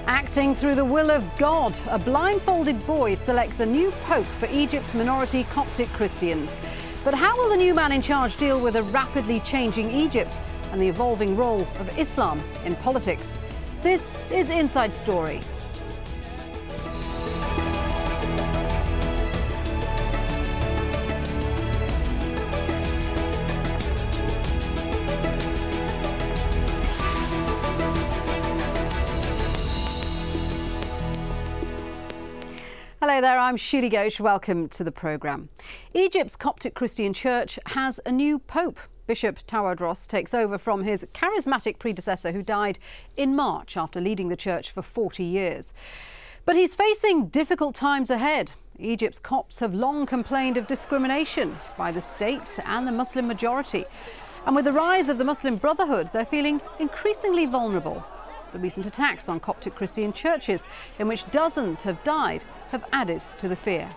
Acting through the will of God, a blindfolded boy selects a new pope for Egypt's minority Coptic Christians. But how will the new man in charge deal with a rapidly changing Egypt and the evolving role of Islam in politics? This is Inside Story. Hello there, I'm Shuli Ghosh. Welcome to the programme. Egypt's Coptic Christian Church has a new pope. Bishop Tawadros takes over from his charismatic predecessor who died in March after leading the church for 40 years. But he's facing difficult times ahead. Egypt's Copts have long complained of discrimination by the state and the Muslim majority. And with the rise of the Muslim Brotherhood, they're feeling increasingly vulnerable. The recent attacks on Coptic Christian churches, in which dozens have died, have added to the fear.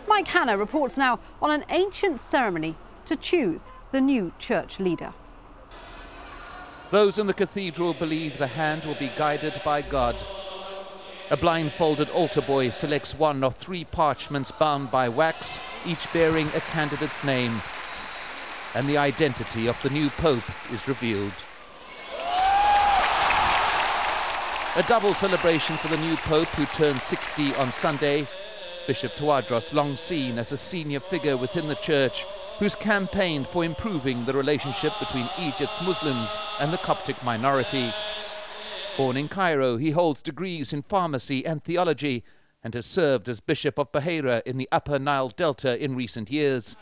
Mike Hanna reports now on an ancient ceremony to choose the new church leader. Those in the cathedral believe the hand will be guided by God. A blindfolded altar boy selects one of 3 parchments bound by wax, each bearing a candidate's name. And the identity of the new pope is revealed. A double celebration for the new pope, who turned 60 on Sunday. Bishop Tawadros, long seen as a senior figure within the church, who's campaigned for improving the relationship between Egypt's Muslims and the Coptic minority. Born in Cairo, he holds degrees in pharmacy and theology and has served as Bishop of Beira in the Upper Nile Delta in recent years.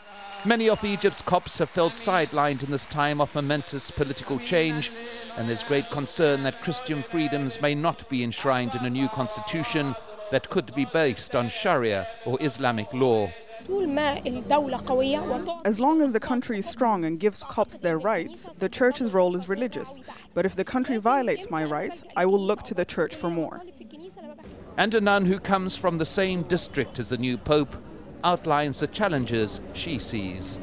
Many of Egypt's Copts have felt sidelined in this time of momentous political change, and there's great concern that Christian freedoms may not be enshrined in a new constitution that could be based on Sharia or Islamic law. As long as the country is strong and gives Copts their rights, the church's role is religious. But if the country violates my rights, I will look to the church for more. And a nun who comes from the same district as the new pope outlines the challenges she sees.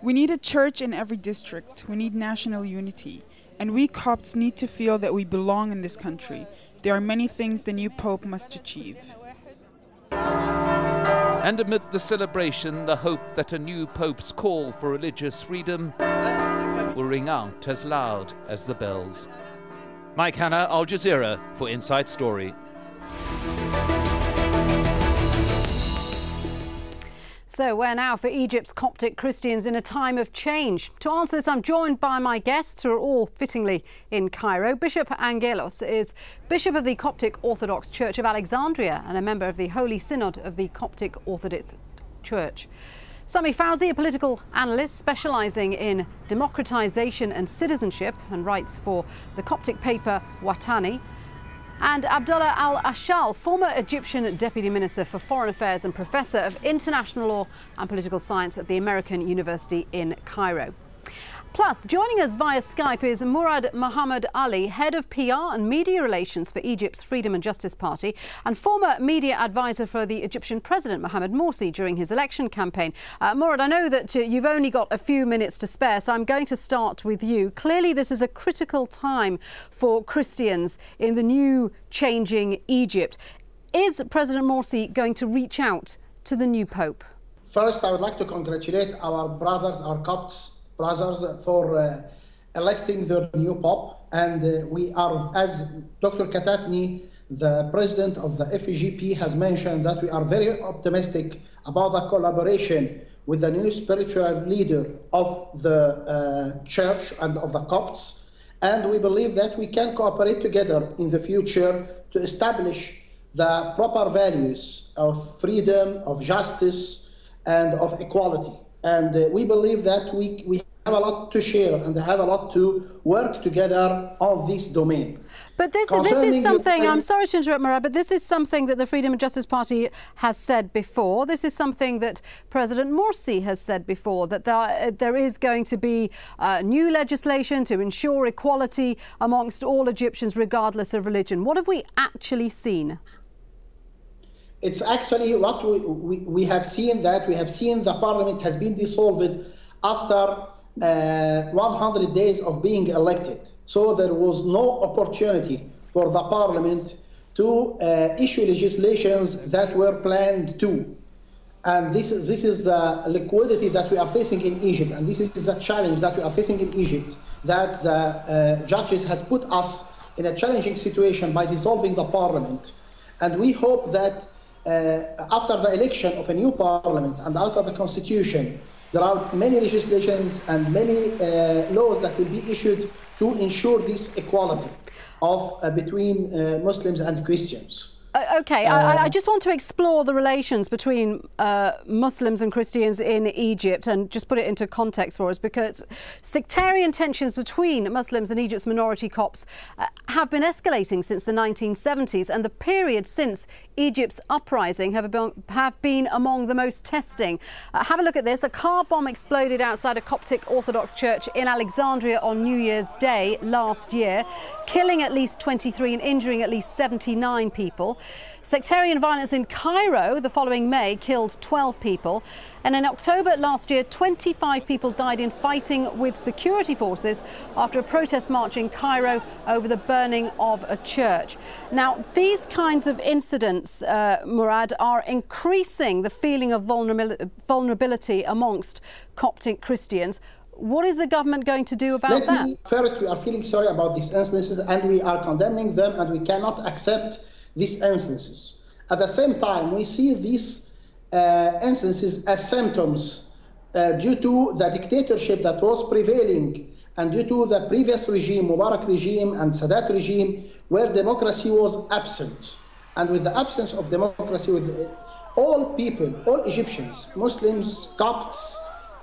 We need a church in every district. We need national unity. And we Copts need to feel that we belong in this country. There are many things the new pope must achieve. And amid the celebration, the hope that a new pope's call for religious freedom will ring out as loud as the bells. Mike Hanna, Aljazeera for Inside Story. So where now for Egypt's Coptic Christians in a time of change? To answer this, I'm joined by my guests who are all fittingly in Cairo. Bishop Angelos is Bishop of the Coptic Orthodox Church of Alexandria and a member of the Holy Synod of the Coptic Orthodox Church. Sami Fawzi, a political analyst specialising in democratisation and citizenship and writes for the Coptic paper Watani. And Abdullah Al-Ashal, former Egyptian Deputy Minister for Foreign Affairs and Professor of International Law and Political Science at the American University in Cairo. Plus, joining us via Skype is Murad Mohammed Ali, Head of PR and Media Relations for Egypt's Freedom and Justice Party and former media advisor for the Egyptian President Mohamed Morsi during his election campaign. Murad, I know that you've only got a few minutes to spare, so I'm going to start with you. Clearly, this is a critical time for Christians in the new changing Egypt. Is President Morsi going to reach out to the new Pope? First, I would like to congratulate our brothers, our Copts brothers, for electing their new Pope. And we are, as Dr. Katatni, the president of the FEGP, has mentioned, that we are very optimistic about the collaboration with the new spiritual leader of the church and of the Copts. And we believe that we can cooperate together in the future to establish the proper values of freedom, of justice, and of equality. And we believe that we have a lot to share and have a lot to work together on this domain. But this is something, I'm sorry to interrupt, Murad, but this is something that the Freedom and Justice Party has said before. This is something that President Morsi has said before, that there is going to be new legislation to ensure equality amongst all Egyptians, regardless of religion. What have we actually seen? It's actually what we have seen, that we have seen the parliament has been dissolved after 100 days of being elected. So there was no opportunity for the parliament to issue legislations that were planned to. And this is the liquidity that we are facing in Egypt, and this is a challenge that we are facing in Egypt, that the judges has put us in a challenging situation by dissolving the parliament. And we hope that after the election of a new parliament and after the constitution, there are many legislations and many laws that will be issued to ensure this equality of between Muslims and Christians. Okay, I just want to explore the relations between Muslims and Christians in Egypt and just put it into context for us, because sectarian tensions between Muslims and Egypt's minority Copts have been escalating since the 1970s, and the period since Egypt's uprising have been among the most testing. Have a look at this. A car bomb exploded outside a Coptic Orthodox church in Alexandria on New Year's Day last year, killing at least 23 and injuring at least 79 people. Sectarian violence in Cairo the following May killed 12 people, and in October last year 25 people died in fighting with security forces after a protest march in Cairo over the burning of a church. Now, these kinds of incidents, Murad, are increasing the feeling of vulnerability amongst Coptic Christians. What is the government going to do about that? First, we are feeling sorry about these instances and we are condemning them, and we cannot accept these instances. At the same time, we see these instances as symptoms due to the dictatorship that was prevailing and due to the previous regime, Mubarak regime and Sadat regime, where democracy was absent. And with the absence of democracy, with all people, all Egyptians, Muslims, Copts,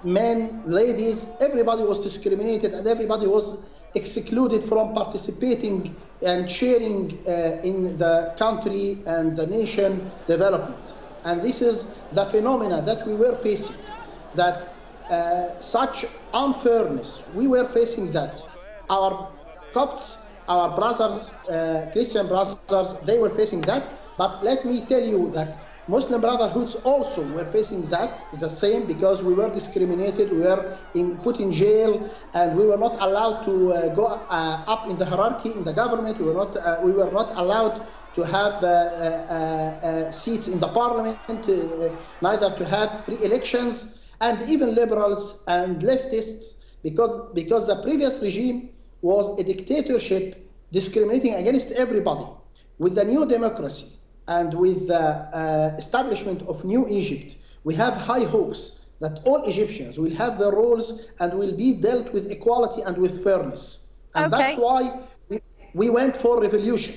men, ladies, everybody was discriminated and everybody was excluded from participating and sharing in the country and the nation development. And this is the phenomena that we were facing, that such unfairness, we were facing that. Our Copts, our brothers, Christian brothers, they were facing that. But let me tell you that Muslim Brotherhoods also were facing that, the same, because we were discriminated, we were put in jail, and we were not allowed to go up in the hierarchy in the government. We were not allowed to have seats in the parliament, neither to have free elections, and even liberals and leftists, because the previous regime was a dictatorship discriminating against everybody. With the new democracy and with the establishment of New Egypt, we have high hopes that all Egyptians will have their roles and will be dealt with equality and with fairness. And that's why we went for revolution.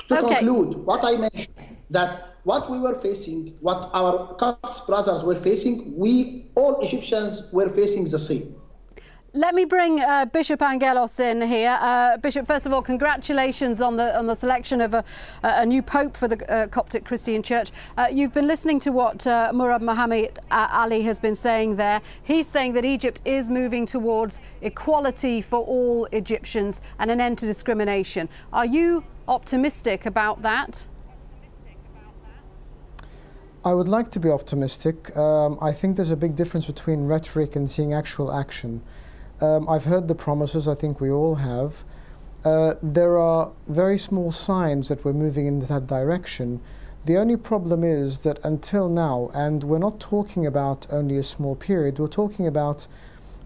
To conclude, what I mentioned, that what we were facing, what our Copts brothers were facing, we, all Egyptians, were facing the same. Let me bring Bishop Angelos in here. Bishop, first of all, congratulations on the selection of a new pope for the Coptic Christian Church. You've been listening to what Murad Mohammed Ali has been saying there. He's saying that Egypt is moving towards equality for all Egyptians and an end to discrimination. Are you optimistic about that? I would like to be optimistic. I think there's a big difference between rhetoric and seeing actual action. I've heard the promises, I think we all have. There are very small signs that we're moving in that direction. The only problem is that until now, and we're not talking about only a small period, we're talking about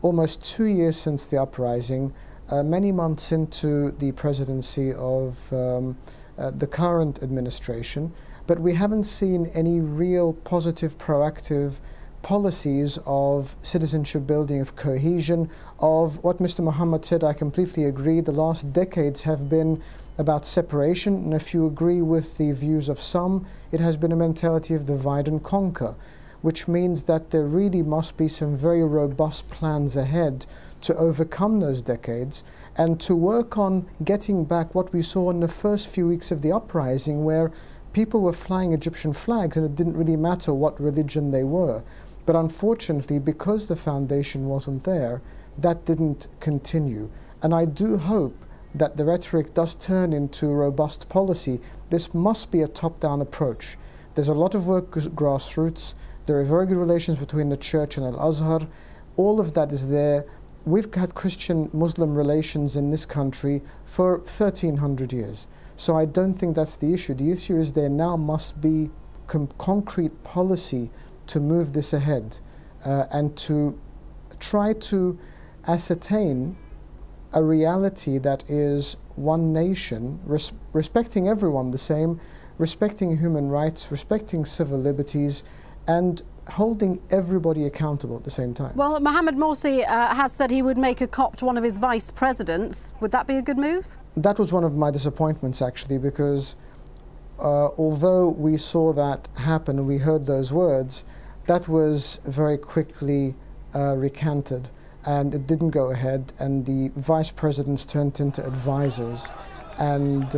almost 2 years since the uprising, many months into the presidency of the current administration, but we haven't seen any real positive, proactive policies of citizenship building, of cohesion, of what Mr. Mohammed said. I completely agree. The last decades have been about separation, and if you agree with the views of some, it has been a mentality of divide and conquer, which means that there really must be some very robust plans ahead to overcome those decades and to work on getting back what we saw in the first few weeks of the uprising, where people were flying Egyptian flags and it didn't really matter what religion they were. But unfortunately, because the foundation wasn't there, that didn't continue. And I do hope that the rhetoric does turn into robust policy. This must be a top-down approach. There's a lot of work grassroots. There are very good relations between the church and Al-Azhar. All of that is there. we've had Christian-Muslim relations in this country for 1,300 years. So I don't think that's the issue. The issue is there now must be concrete policy to move this ahead and to try to ascertain a reality that is one nation, respecting everyone the same, respecting human rights, respecting civil liberties, and holding everybody accountable at the same time. Well, Mohamed Morsi has said he would make a Copt one of his vice presidents. Would that be a good move? That was one of my disappointments, actually, because although we saw that happen and we heard those words, that was very quickly recanted, and it didn't go ahead, and the vice presidents turned into advisors. And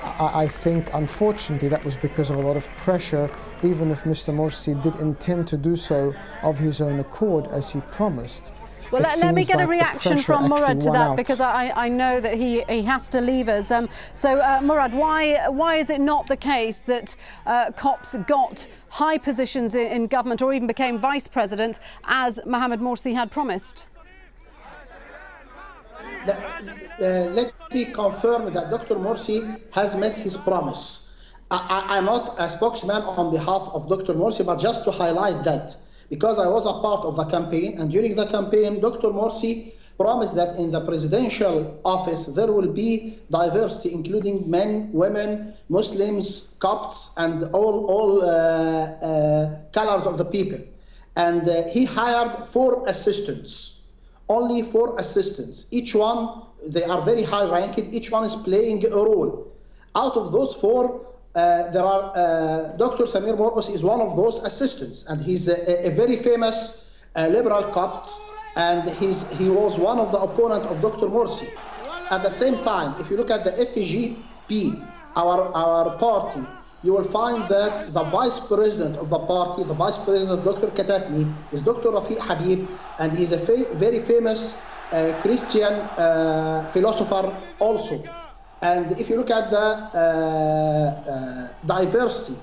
I think, unfortunately, that was because of a lot of pressure, even if Mr. Morsi did intend to do so of his own accord, as he promised. Well, let me get a reaction from Murad to that, because I know that he has to leave us. Murad, why is it not the case that Copts got high positions in government or even became vice president, as Mohamed Morsi had promised? Let me confirm that Dr. Morsi has met his promise. I'm not a spokesman on behalf of Dr. Morsi, but just to highlight that, because I was a part of the campaign, and during the campaign, Dr. Morsi promised that in the presidential office there will be diversity, including men, women, Muslims, Copts, and all colors of the people. And he hired 4 assistants, only 4 assistants. Each one, they are very high ranked, each one is playing a role. Out of those 4, Dr. Samir Morqos is one of those assistants, and he's a very famous liberal Copt, and he was one of the opponents of Dr. Morsi. At the same time, if you look at the FGP, our party, you will find that the vice president of the party, the vice president of Dr. Katatni, is Dr. Rafiq Habib, and he's a very famous Christian philosopher also. And if you look at the diversity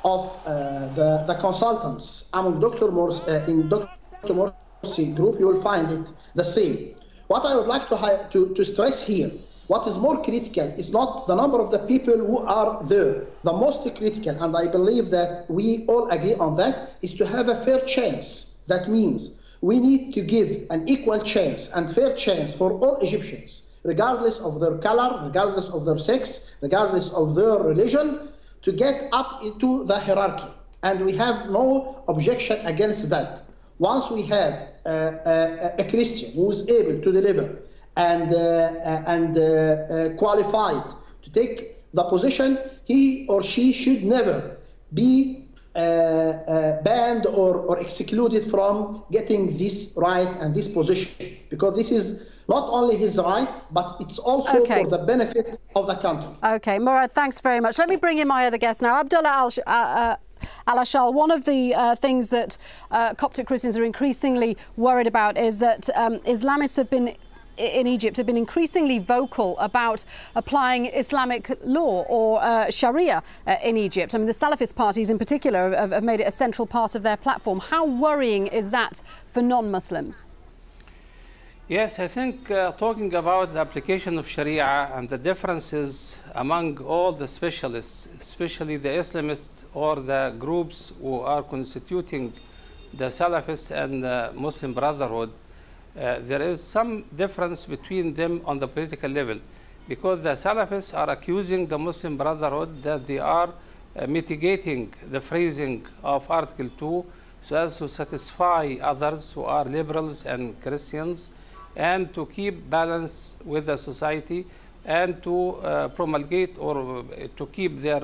of the consultants among Dr. Morsi, in Dr. Morsi group, you will find it the same. What I would like to stress here, what is more critical is not the number of the people who are there. The most critical, and I believe that we all agree on that, is to have a fair chance. That means we need to give an equal chance and fair chance for all Egyptians, regardless of their color, regardless of their sex, regardless of their religion, to get up into the hierarchy. And we have no objection against that. Once we have a Christian who is able to deliver and qualified to take the position, he or she should never be banned or excluded from getting this right and this position, because this is not only his right, but it's also for the benefit of the country. Okay, Murad, thanks very much. Let me bring in my other guest now. Abdullah Al-Ashal, one of the things that Coptic Christians are increasingly worried about is that Islamists have been in Egypt have been increasingly vocal about applying Islamic law or Sharia in Egypt. I mean, the Salafist parties in particular have made it a central part of their platform. How worrying is that for non-Muslims? Yes, I think talking about the application of Sharia and the differences among all the specialists, especially the Islamists or the groups who are constituting the Salafists and the Muslim Brotherhood, there is some difference between them on the political level, because the Salafists are accusing the Muslim Brotherhood that they are mitigating the phrasing of Article 2 so as to satisfy others who are liberals and Christians, and to keep balance with the society, and to promulgate or to keep their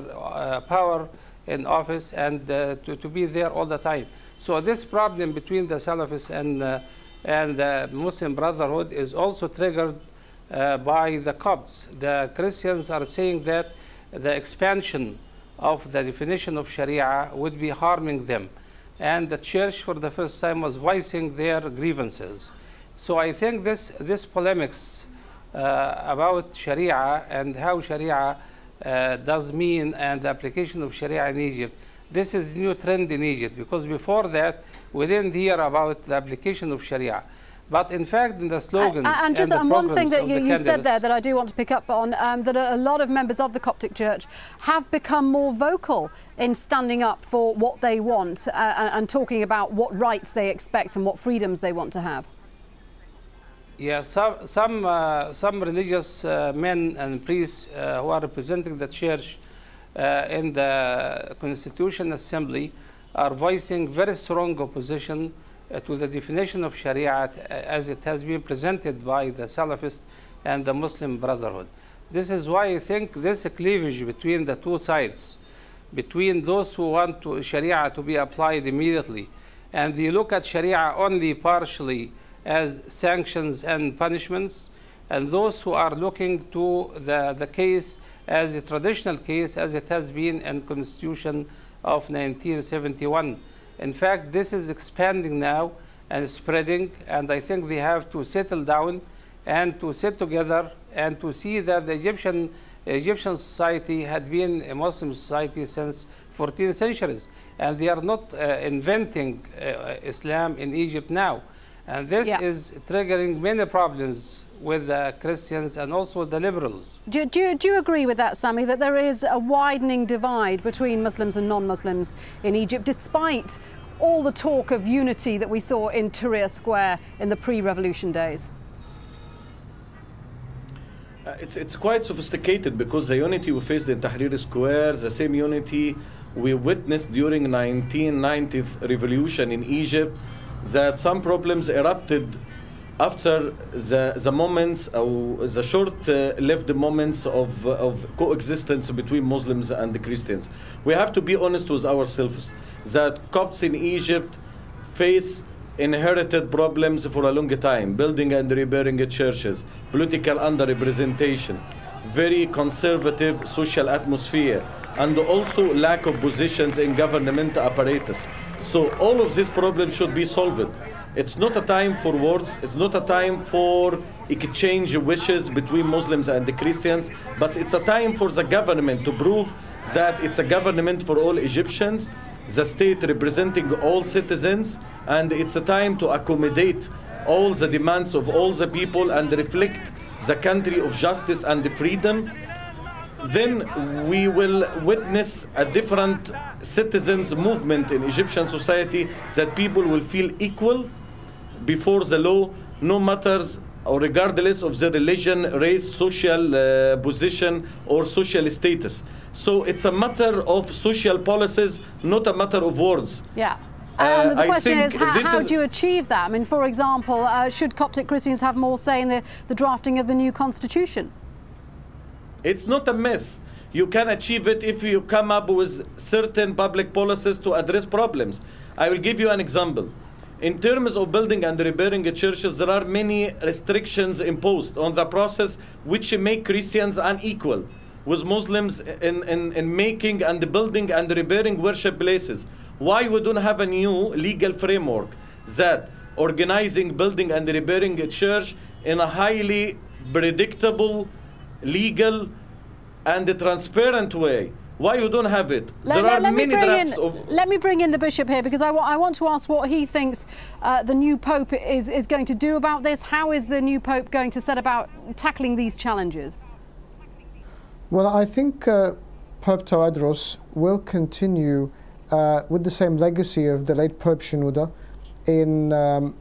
power in office, and to be there all the time. So this problem between the Salafists and the Muslim Brotherhood is also triggered by the Copts. The Christians are saying that the expansion of the definition of Sharia would be harming them, and the church for the first time was voicing their grievances. So I think this polemics about Sharia and how Sharia does mean, and the application of Sharia in Egypt, this is a new trend in Egypt, because before that we didn't hear about the application of Sharia. But in fact, in the slogans and one thing that you said there that I do want to pick up on, that a lot of members of the Coptic Church have become more vocal in standing up for what they want and talking about what rights they expect and what freedoms they want to have. Yeah, some religious men and priests who are representing the church in the Constitutional Assembly are voicing very strong opposition to the definition of Sharia as it has been presented by the Salafist and the Muslim Brotherhood. This is why I think there's a cleavage between the two sides, between those who want Sharia to be applied immediately, and they look at Sharia only partially as sanctions and punishments, and those who are looking to the case as a traditional case as it has been in Constitution of 1971. In fact, this is expanding now and spreading, and I think they have to settle down and to sit together and to see that the Egyptian society had been a Muslim society since 14 centuries, and they are not inventing Islam in Egypt now. And this is triggering many problems with the Christians and also the liberals. Do you agree with that, Sami, that there is a widening divide between Muslims and non-Muslims in Egypt, despite all the talk of unity that we saw in Tahrir Square in the pre-revolution days? It's quite sophisticated, because the unity we faced in Tahrir Square, the same unity we witnessed during 1990th revolution in Egypt, that some problems erupted after the moments, the short-lived moments of coexistence between Muslims and the Christians. We have to be honest with ourselves that Copts in Egypt face inherited problems for a long time: building and repairing churches, political underrepresentation, very conservative social atmosphere, and also lack of positions in government apparatus. So all of these problems should be solved. It's not a time for words, it's not a time for exchange wishes between Muslims and the Christians, but it's a time for the government to prove that it's a government for all Egyptians, the state representing all citizens, and it's a time to accommodate all the demands of all the people and reflect the country of justice and freedom. Then we will witness a different citizens movement in Egyptian society, that people will feel equal before the law, no matters or regardless of their religion, race, social position, or social status. So it's a matter of social policies, not a matter of words. Yeah. And the question is, how do you achieve that? I mean, for example, should Coptic Christians have more say in the drafting of the new constitution? It's not a myth. You can achieve it if you come up with certain public policies to address problems. I will give you an example. In terms of building and repairing churches, there are many restrictions imposed on the process which make Christians unequal with Muslims in making and building and repairing worship places. Why we don't have a new legal framework that organizing, building and repairing a church in a highly predictable, legal and transparent way? Why you don't have it? There are many drafts of... Let me bring in the bishop here, because I want to ask what he thinks the new pope is going to do about this. How is the new pope going to set about tackling these challenges? Well, I think Pope Tawadros will continue with the same legacy of the late Pope Shenouda in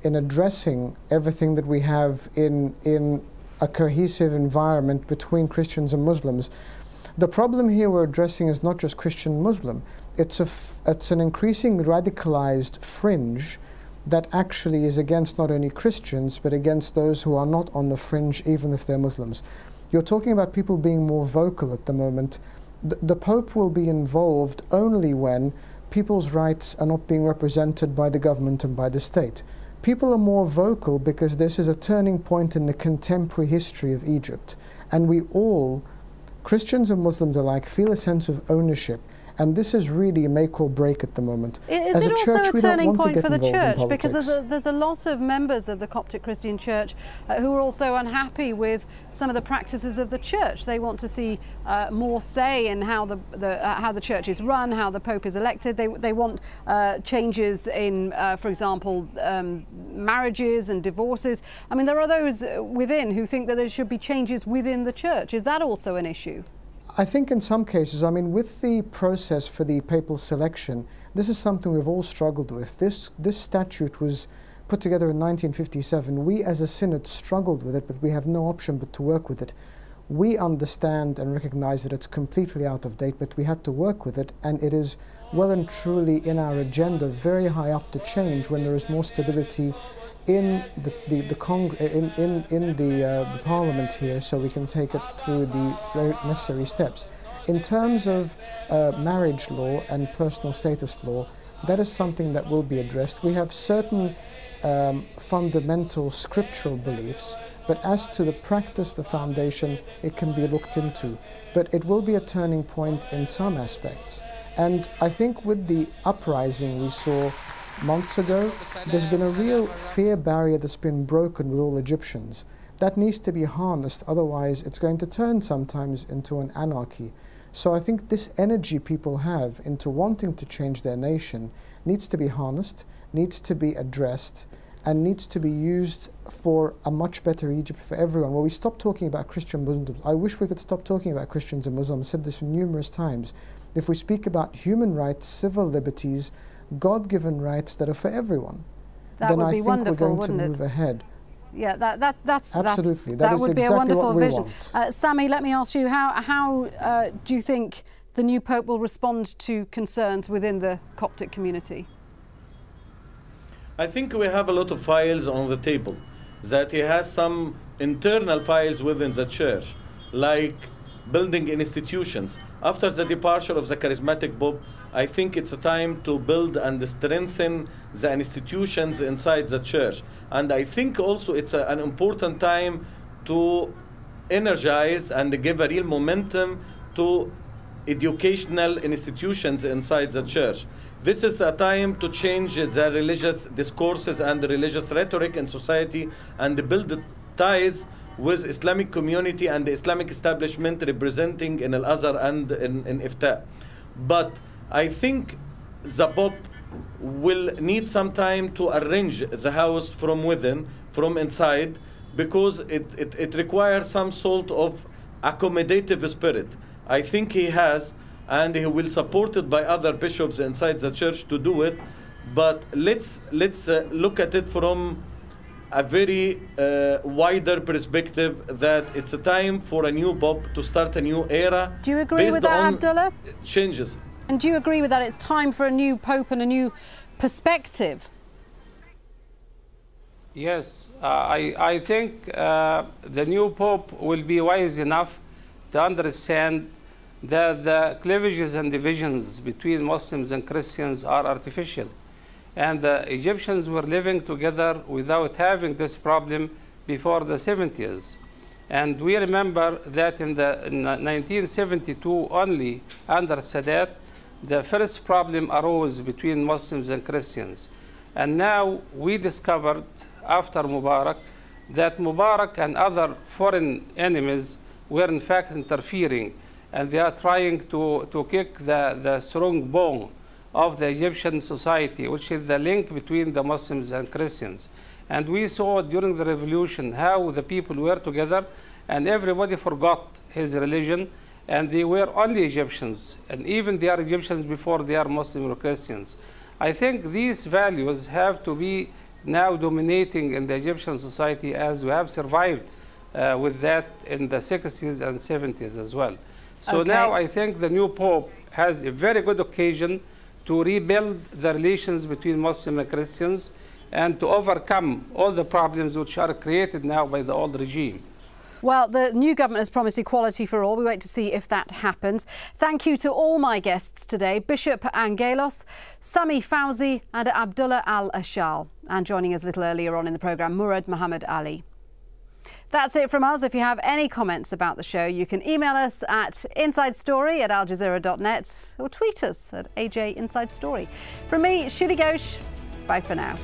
addressing everything that we have in a cohesive environment between Christians and Muslims. The problem here we're addressing is not just Christian-Muslim. It's an increasingly radicalized fringe that actually is against not only Christians, but against those who are not on the fringe, even if they're Muslims. You're talking about people being more vocal at the moment. The Pope will be involved only when people's rights are not being represented by the government and by the state. People are more vocal because this is a turning point in the contemporary history of Egypt. And we all, Christians and Muslims alike, feel a sense of ownership And this is really make or break at the moment. Is As it also church, a turning point for the church? Because there's a lot of members of the Coptic Christian Church who are also unhappy with some of the practices of the church. They want to see more say in how the church is run, how the Pope is elected. They want changes in, for example, marriages and divorces. I mean, there are those within who think that there should be changes within the church. Is that also an issue? I think in some cases, I mean, with the process for the papal selection, this is something we've all struggled with. This statute was put together in 1957. We as a synod struggled with it, but we have no option but to work with it. We understand and recognize that it's completely out of date, but we had to work with it, and it is well and truly in our agenda, very high up to change when there is more stability in the Parliament here, so we can take it through the necessary steps. In terms of marriage law and personal status law, that is something that will be addressed. We have certain fundamental scriptural beliefs, but as to the practice, the foundation, it can be looked into. But it will be a turning point in some aspects. And I think with the uprising we saw months ago, there's been a real fear barrier that's been broken with all Egyptians. That needs to be harnessed, otherwise it's going to turn sometimes into an anarchy. So I think this energy people have into wanting to change their nation needs to be harnessed, needs to be addressed, and needs to be used for a much better Egypt for everyone. Well, we stop talking about Christian Muslims. I wish we could stop talking about Christians and Muslims. I've said this numerous times. If we speak about human rights, civil liberties, God-given rights that are for everyone, then I think we're going to move ahead. Yeah, that's absolutely. That would be a wonderful vision. Sami, let me ask you, how do you think the new Pope will respond to concerns within the Coptic community? I think we have a lot of files on the table, that he has some internal files within the church, like building institutions. After the departure of the charismatic Pope, I think it's a time to build and strengthen the institutions inside the church. And I think also it's an important time to energize and give a real momentum to educational institutions inside the church. This is a time to change the religious discourses and the religious rhetoric in society and build ties with Islamic community and the Islamic establishment representing in Al-Azhar and in Ifta. But I think the Pope will need some time to arrange the house from within, from inside, because it requires some sort of accommodative spirit. I think he has, and he will support it by other bishops inside the church to do it. But let's look at it from a very wider perspective, that it's a time for a new Pope to start a new era. Do you agree with that, Abdullah? Changes. And do you agree with that? It's time for a new Pope and a new perspective. Yes, I think the new Pope will be wise enough to understand that the cleavages and divisions between Muslims and Christians are artificial. And the Egyptians were living together without having this problem before the 70s. And we remember that in 1972 only, under Sadat, the first problem arose between Muslims and Christians. And now we discovered, after Mubarak, that Mubarak and other foreign enemies were in fact interfering, and they are trying to kick the strong bone of the Egyptian society, which is the link between the Muslims and Christians. And we saw during the revolution how the people were together and everybody forgot his religion, and they were only Egyptians, and even they are Egyptians before they are Muslim or Christians. I think these values have to be now dominating in the Egyptian society, as we have survived with that in the 60s and 70s as well. So now I think the new Pope has a very good occasion to rebuild the relations between Muslims and Christians and to overcome all the problems which are created now by the old regime. Well, the new government has promised equality for all. We wait to see if that happens. Thank you to all my guests today, Bishop Angelos, Sami Fawzi and Abdullah Al-Ashal. And joining us a little earlier on in the programme, Murad Muhammad Ali. That's it from us. If you have any comments about the show, you can email us at insidestory@aljazeera.net or tweet us at AJ Inside Story. From me, Shiri Ghosh, bye for now.